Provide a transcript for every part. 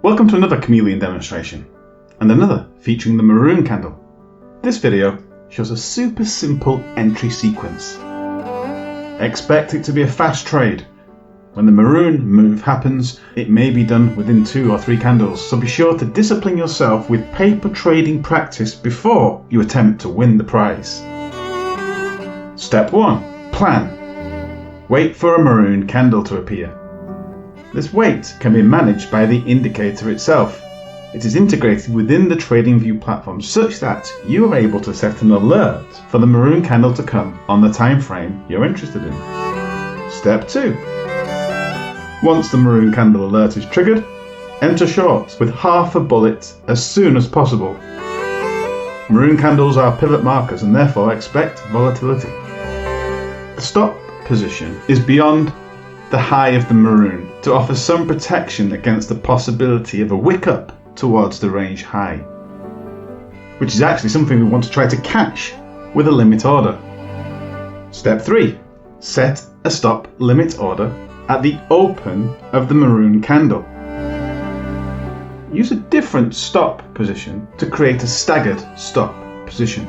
Welcome to another chameleon demonstration, and another featuring the maroon candle. This video shows a super simple entry sequence. Expect it to be a fast trade. When the maroon move happens, it may be done within 2 or 3 candles, so be sure to discipline yourself with paper trading practice before you attempt to win the prize. Step 1. Plan. Wait for a maroon candle to appear. This wait can be managed by the indicator itself. It is integrated within the TradingView platform such that you are able to set an alert for the maroon candle to come on the time frame you're interested in. Step 2. Once the maroon candle alert is triggered, enter short with half a bullet as soon as possible. Maroon candles are pivot markers and therefore expect volatility. The stop position is beyond the high of the maroon to offer some protection against the possibility of a wick up towards the range high, which is actually something we want to try to catch with a limit order. Step 3. Set a stop limit order at the open of the maroon candle. Use a different stop position to create a staggered stop position.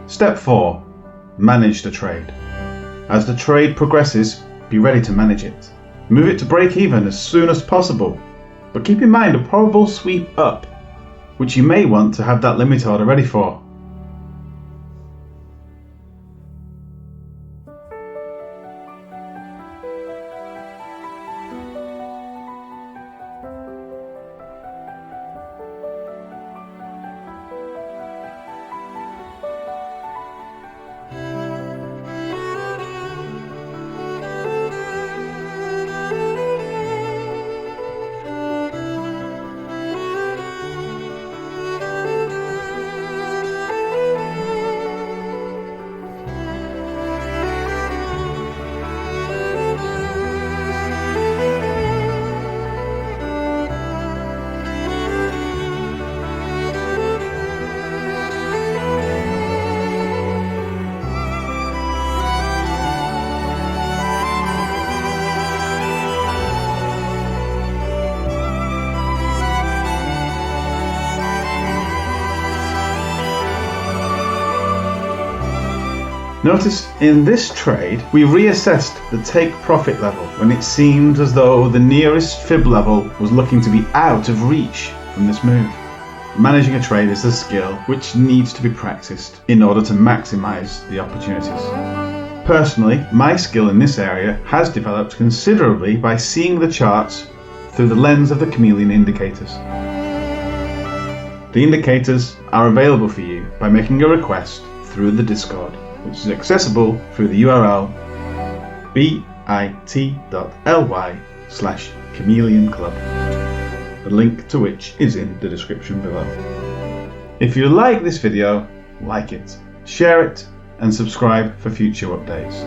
Step 4. Manage the trade. As the trade progresses, be ready to manage it. Move it to break even as soon as possible, but keep in mind a probable sweep up, which you may want to have that limit order ready for. Notice in this trade we reassessed the take profit level when it seemed as though the nearest fib level was looking to be out of reach from this move. Managing a trade is a skill which needs to be practiced in order to maximize the opportunities. Personally, my skill in this area has developed considerably by seeing the charts through the lens of the chameleon indicators. The indicators are available for you by making a request through the Discord, which is accessible through the URL bit.ly/chameleonclub, the link to which is in the description below. If you like this video, like it, share it, and subscribe for future updates.